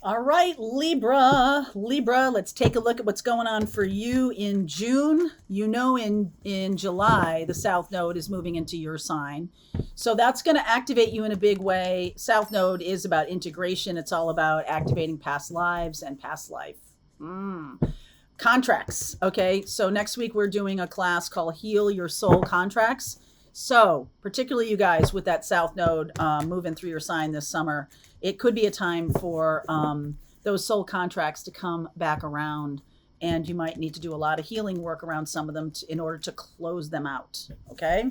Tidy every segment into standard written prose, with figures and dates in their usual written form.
All right, Libra. Libra, let's take a look at what's going on for you in June. In July, the South Node is moving into your sign. So that's going to activate you in a big way. South Node is about integration. It's all about activating past lives and past life. Contracts. Okay. So next week we're doing a class called Heal Your Soul Contracts. So, particularly you guys with that South Node moving through your sign this summer, it could be a time for those soul contracts to come back around. And you might need to do a lot of healing work around some of them in order to close them out. Okay.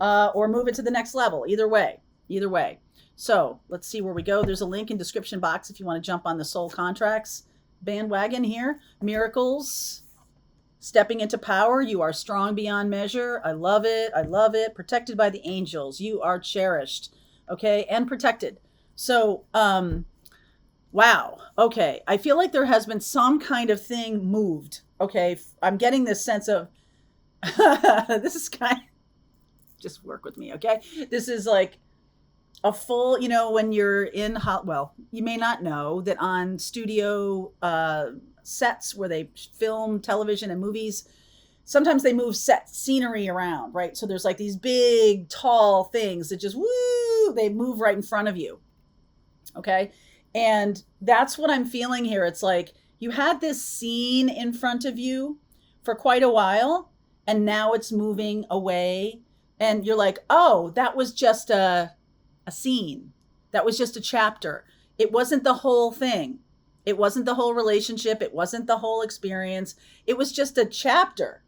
Or move it to the next level. Either way. Either way. So, let's see where we go. There's a link in description box if you want to jump on the soul contracts bandwagon here. Miracles, stepping into power. You are strong beyond measure. I love it. I love it. Protected by the angels. You are cherished. Okay. And protected. So, wow. Okay. I feel like there has been some kind of thing moved. Okay. I'm getting this sense of, this is kind of, just work with me. Okay. This is like a full, when you're in well, you may not know that on studio sets where they film television and movies, sometimes they move set scenery around, right? So there's like these big tall things that just they move right in front of you. Okay. And that's what I'm feeling here. It's like you had this scene in front of you for quite a while, and now it's moving away, and you're like, oh, that was just a scene. That was just a chapter. It wasn't the whole thing. It wasn't the whole relationship. It wasn't the whole experience. It was just a chapter.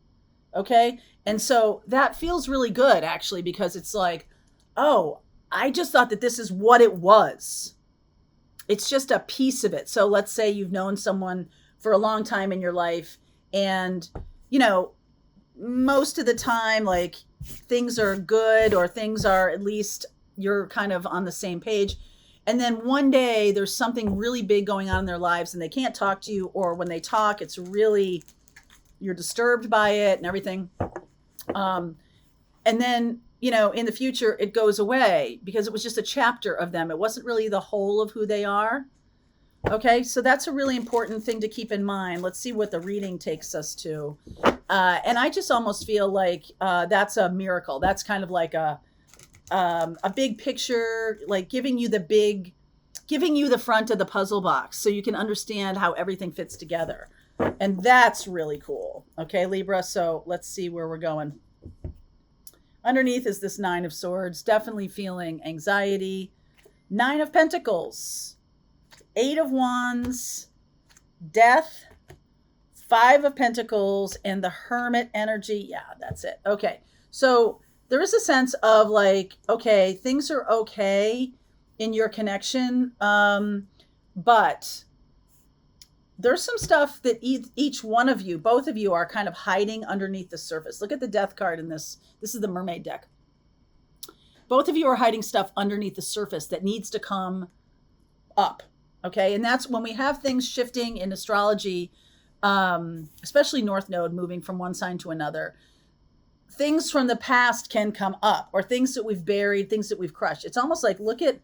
Okay. And so that feels really good, actually, because it's like, oh, I just thought that this is what it was. It's just a piece of it. So let's say you've known someone for a long time in your life, and, most of the time, like, things are good, or things are, at least you're kind of on the same page. And then one day there's something really big going on in their lives and they can't talk to you, or when they talk, it's really, you're disturbed by it and everything. And then, in the future, it goes away because it was just a chapter of them. It wasn't really the whole of who they are. Okay. So that's a really important thing to keep in mind. Let's see what the reading takes us to. And I just almost feel like that's a miracle. That's kind of like a big picture, like giving you the front of the puzzle box so you can understand how everything fits together. And that's really cool. Okay, Libra. So let's see where we're going. Underneath is this 9 of Swords, definitely feeling anxiety. 9 of Pentacles, 8 of Wands, Death, 5 of Pentacles, and the Hermit energy. Yeah, that's it. Okay. So there is a sense of like, okay, things are okay in your connection. But there's some stuff that each one of you, both of you, are kind of hiding underneath the surface. Look at the Death card in this. This is the Mermaid deck. Both of you are hiding stuff underneath the surface that needs to come up. Okay. And that's when we have things shifting in astrology, especially North Node moving from one sign to another. Things from the past can come up, or things that we've buried, things that we've crushed. It's almost like, look at,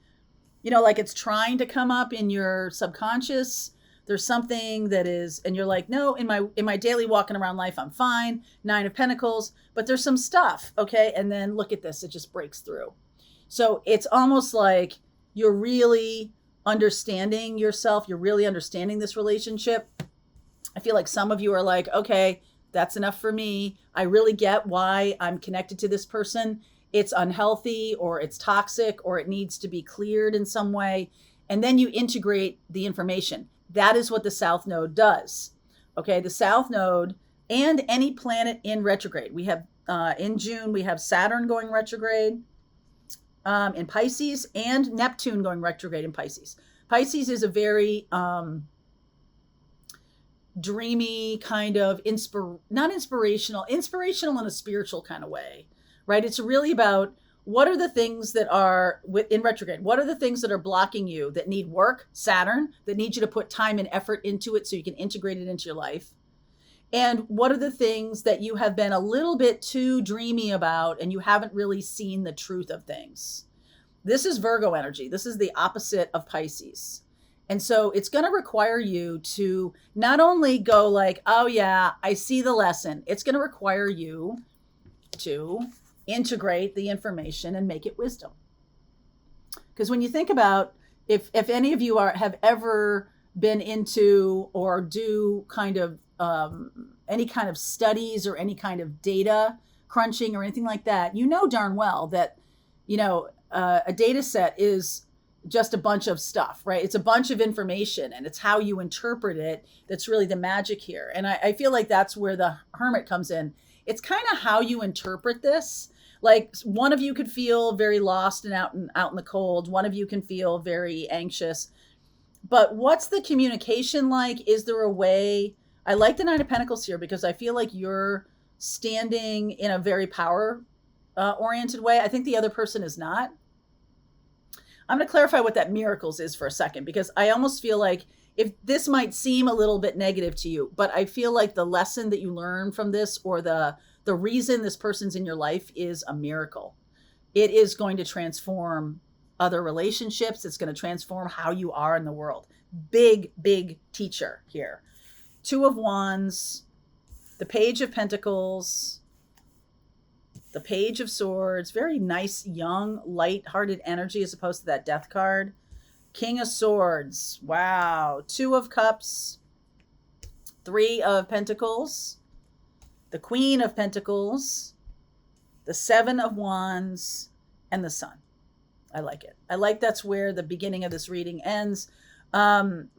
like it's trying to come up in your subconscious. There's something that is, and you're like, no, in my daily walking around life, I'm fine. 9 of Pentacles, but there's some stuff. Okay. And then look at this. It just breaks through. So it's almost like you're really understanding yourself. You're really understanding this relationship. I feel like some of you are like, okay, that's enough for me. I really get why I'm connected to this person. It's unhealthy, or it's toxic, or it needs to be cleared in some way. And then you integrate the information. That is what the South Node does. Okay, the South Node and any planet in retrograde. We have, in June, we have Saturn going retrograde in Pisces, and Neptune going retrograde in Pisces. Pisces is a very dreamy kind of not inspirational in a spiritual kind of way, right? It's really about what are the things that are in retrograde? What are the things that are blocking you that need work? Saturn, that need you to put time and effort into it so you can integrate it into your life. And what are the things that you have been a little bit too dreamy about and you haven't really seen the truth of things? This is Virgo energy. This is the opposite of Pisces. And so it's going to require you to not only go like, oh yeah, I see the lesson. It's going to require you to integrate the information and make it wisdom. Because when you think about, if any of you have ever been into or do kind of any kind of studies or any kind of data crunching or anything like that, you know darn well that, a data set is just a bunch of stuff, right? It's a bunch of information, and it's how you interpret it that's really the magic here. And I feel like that's where the Hermit comes in. It's kind of how you interpret this. Like, one of you could feel very lost and out in the cold. One of you can feel very anxious. But what's the communication like? Is there a way? I like the Nine of Pentacles here because I feel like you're standing in a very power oriented way. I think the other person is not. I'm going to clarify what that miracles is for a second, because I almost feel like, if this might seem a little bit negative to you, but I feel like the lesson that you learn from this, or the reason this person's in your life, is a miracle. It is going to transform other relationships. It's going to transform how you are in the world. Big, big teacher here. Two of Wands, the Page of Pentacles, the Page of Swords, very nice, young, light-hearted energy as opposed to that Death card. King of Swords, wow. Two of Cups, Three of Pentacles, the Queen of Pentacles, the Seven of Wands, and the Sun. I like it. I like that's where the beginning of this reading ends. You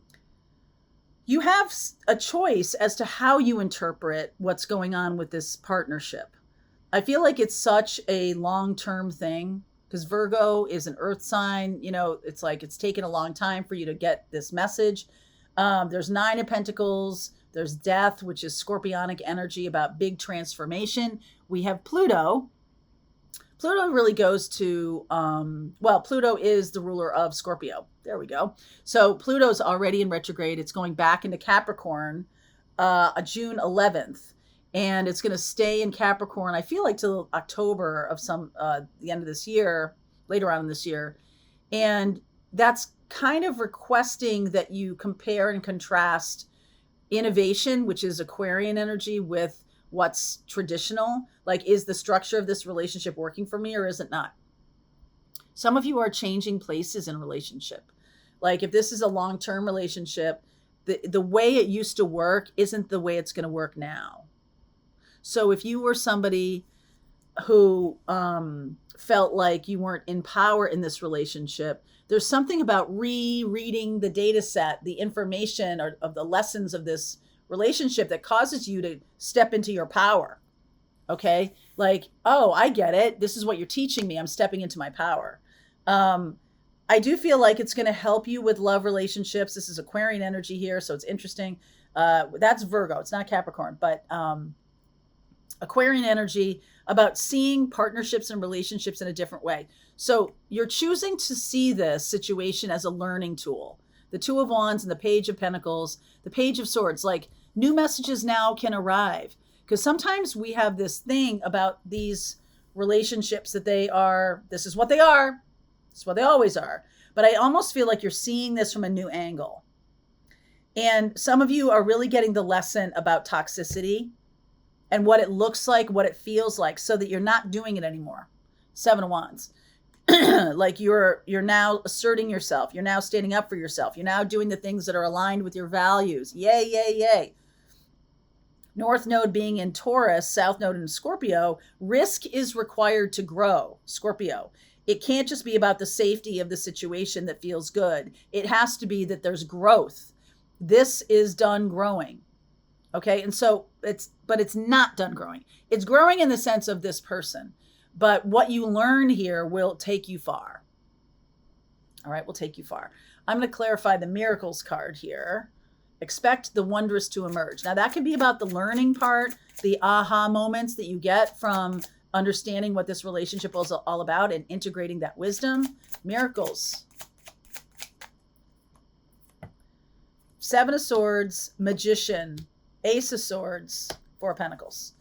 have a choice as to how you interpret what's going on with this partnership. I feel like it's such a long-term thing, because Virgo is an earth sign. It's like it's taken a long time for you to get this message. There's Nine of Pentacles. There's Death, which is scorpionic energy about big transformation. We have Pluto. Pluto really goes to, Pluto is the ruler of Scorpio. There we go. So Pluto's already in retrograde. It's going back into Capricorn June 11th. And it's going to stay in Capricorn, I feel like, till October of the end of this year, later on in this year. And that's kind of requesting that you compare and contrast innovation, which is Aquarian energy, with what's traditional. Like, is the structure of this relationship working for me, or is it not? Some of you are changing places in a relationship. Like, if this is a long-term relationship, the way it used to work isn't the way it's going to work now. So if you were somebody who felt like you weren't in power in this relationship, there's something about rereading the data set, the information or of the lessons of this relationship that causes you to step into your power. Okay? Like, oh, I get it. This is what you're teaching me. I'm stepping into my power. I do feel like it's going to help you with love relationships. This is Aquarian energy here, so it's interesting. That's Virgo. It's not Capricorn, but Aquarian energy about seeing partnerships and relationships in a different way. So you're choosing to see this situation as a learning tool. The Two of Wands and the Page of Pentacles, the Page of Swords, like, new messages now can arrive. Because sometimes we have this thing about these relationships that this is what they are. This is what they always are. But I almost feel like you're seeing this from a new angle. And some of you are really getting the lesson about toxicity and what it looks like, what it feels like, so that you're not doing it anymore. Seven of Wands. Like, you're now asserting yourself. You're now standing up for yourself. You're now doing the things that are aligned with your values. Yay, yay, yay. North node being in Taurus, South node in Scorpio, risk is required to grow, Scorpio. It can't just be about the safety of the situation that feels good. It has to be that there's growth. This is done growing. Okay, and so it's not done growing. It's growing in the sense of this person, but what you learn here will take you far. All right, will take you far. I'm going to clarify the Miracles card here. Expect the wondrous to emerge. Now, that can be about the learning part, the aha moments that you get from understanding what this relationship is all about and integrating that wisdom. Miracles. Seven of Swords, Magician, Ace of Swords, Four of Pentacles.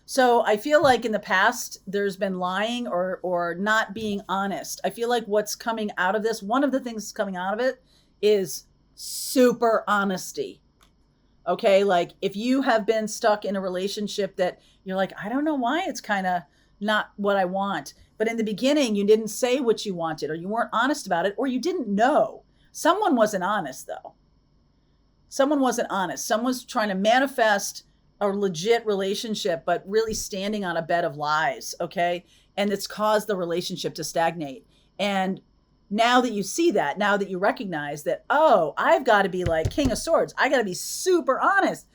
So I feel like in the past, there's been lying or not being honest. I feel like what's coming out of this, one of the things coming out of it is super honesty. Okay. Like if you have been stuck in a relationship that you're like, I don't know why it's kind of not what I want. But in the beginning, you didn't say what you wanted, or you weren't honest about it, or you didn't know. Someone wasn't honest, though. Someone wasn't honest. Someone was trying to manifest a legit relationship, but really standing on a bed of lies. Okay. And it's caused the relationship to stagnate. And now that you see that, now that you recognize that, oh, I've got to be like King of Swords, I got to be super honest.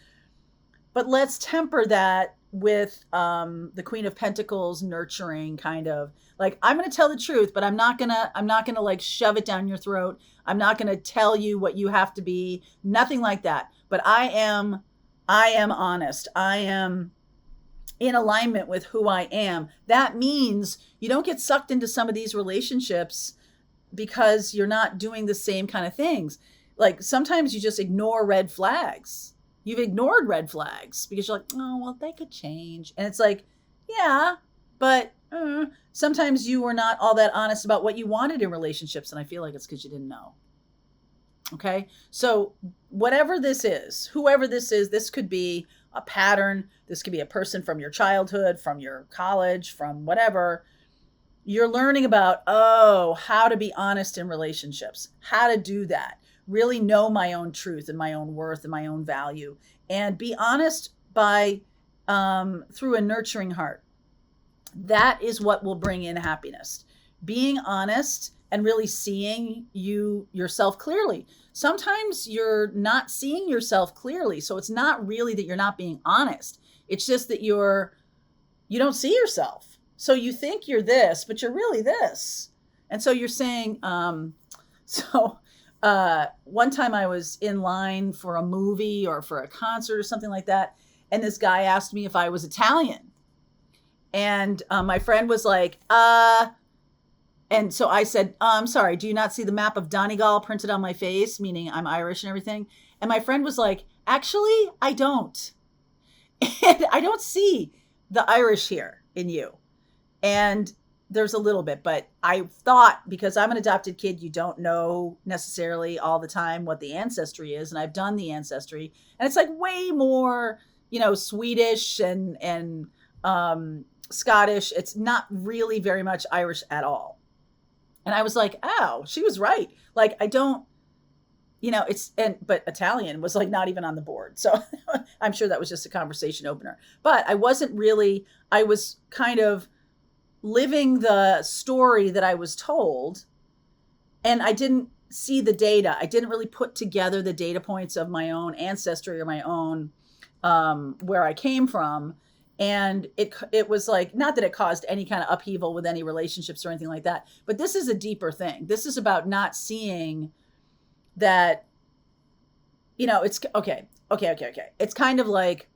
But let's temper that with the Queen of Pentacles nurturing kind of like, I'm going to tell the truth, but I'm not going to like shove it down your throat. I'm not going to tell you what you have to be, nothing like that. But I am honest. I am in alignment with who I am. That means you don't get sucked into some of these relationships because you're not doing the same kind of things. Like sometimes you just ignore red flags. You've ignored red flags because you're like, oh, well, they could change. And it's like, yeah, but sometimes you were not all that honest about what you wanted in relationships. And I feel like it's because you didn't know. Okay. So whatever this is, whoever this is, this could be a pattern. This could be a person from your childhood, from your college, from whatever. You're learning about, how to be honest in relationships, how to do that. Really know my own truth and my own worth and my own value, and be honest by through a nurturing heart. That is what will bring in happiness. Being honest and really seeing yourself clearly. Sometimes you're not seeing yourself clearly, so it's not really that you're not being honest. It's just that you don't see yourself. So you think you're this, but you're really this. And so you're saying, one time I was in line for a movie or for a concert or something like that. And this guy asked me if I was Italian. And my friend was like, and so I said, I'm sorry, do you not see the map of Donegal printed on my face? Meaning I'm Irish and everything. And my friend was like, actually, I don't. And I don't see the Irish here in you. And there's a little bit, but I thought because I'm an adopted kid, you don't know necessarily all the time what the ancestry is. And I've done the ancestry and it's like way more, Swedish and Scottish. It's not really very much Irish at all. And I was like, oh, she was right. Like, I don't, but Italian was like not even on the board. So I'm sure that was just a conversation opener, but I was kind of living the story that I was told, and I didn't see the data. I didn't really put together the data points of my own ancestry or my own where I came from. And it was like, not that it caused any kind of upheaval with any relationships or anything like that, but this is a deeper thing. This is about not seeing that, it's okay. It's kind of like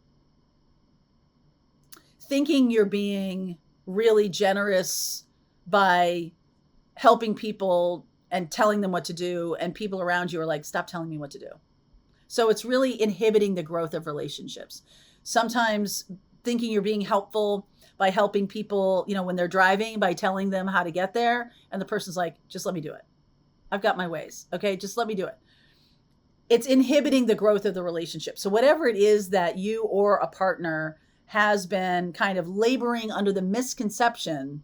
thinking you're being really generous by helping people and telling them what to do, and people around you are like, stop telling me what to do. So it's really inhibiting the growth of relationships. Sometimes thinking you're being helpful by helping people, when they're driving, by telling them how to get there, and the person's like, just let me do it. I've got my ways. Okay, just let me do it. It's inhibiting the growth of the relationship. So whatever it is that you or a partner has been kind of laboring under the misconception,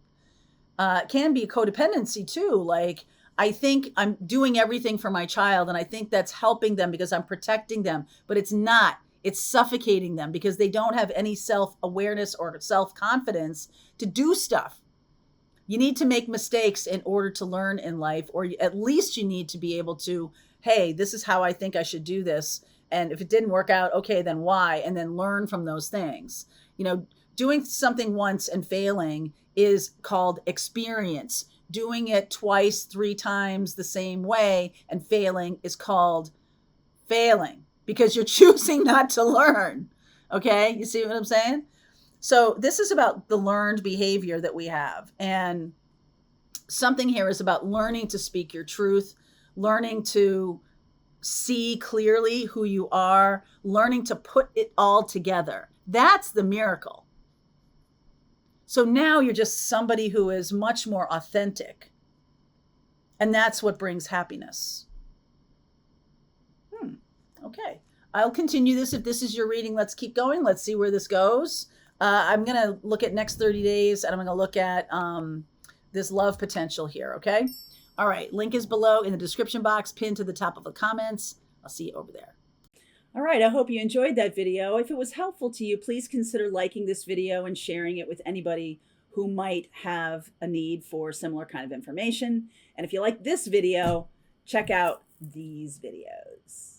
can be a codependency too. Like, I think I'm doing everything for my child and I think that's helping them because I'm protecting them, but it's not. It's suffocating them because they don't have any self-awareness or self-confidence to do stuff. You need to make mistakes in order to learn in life, or at least you need to be able to, hey, this is how I think I should do this. And if it didn't work out, okay, then why? And then learn from those things. Doing something once and failing is called experience. Doing it twice, 3 times the same way and failing is called failing, because you're choosing not to learn. Okay. You see what I'm saying? So this is about the learned behavior that we have. And something here is about learning to speak your truth, learning to see clearly who you are, learning to put it all together. That's the miracle. So now you're just somebody who is much more authentic. And that's what brings happiness. Okay. I'll continue this. If this is your reading, let's keep going. Let's see where this goes. I'm going to look at next 30 days, and I'm going to look at this love potential here, okay? All right. Link is below in the description box, pinned to the top of the comments. I'll see you over there. All right. I hope you enjoyed that video. If it was helpful to you, please consider liking this video and sharing it with anybody who might have a need for similar kind of information. And if you like this video, check out these videos.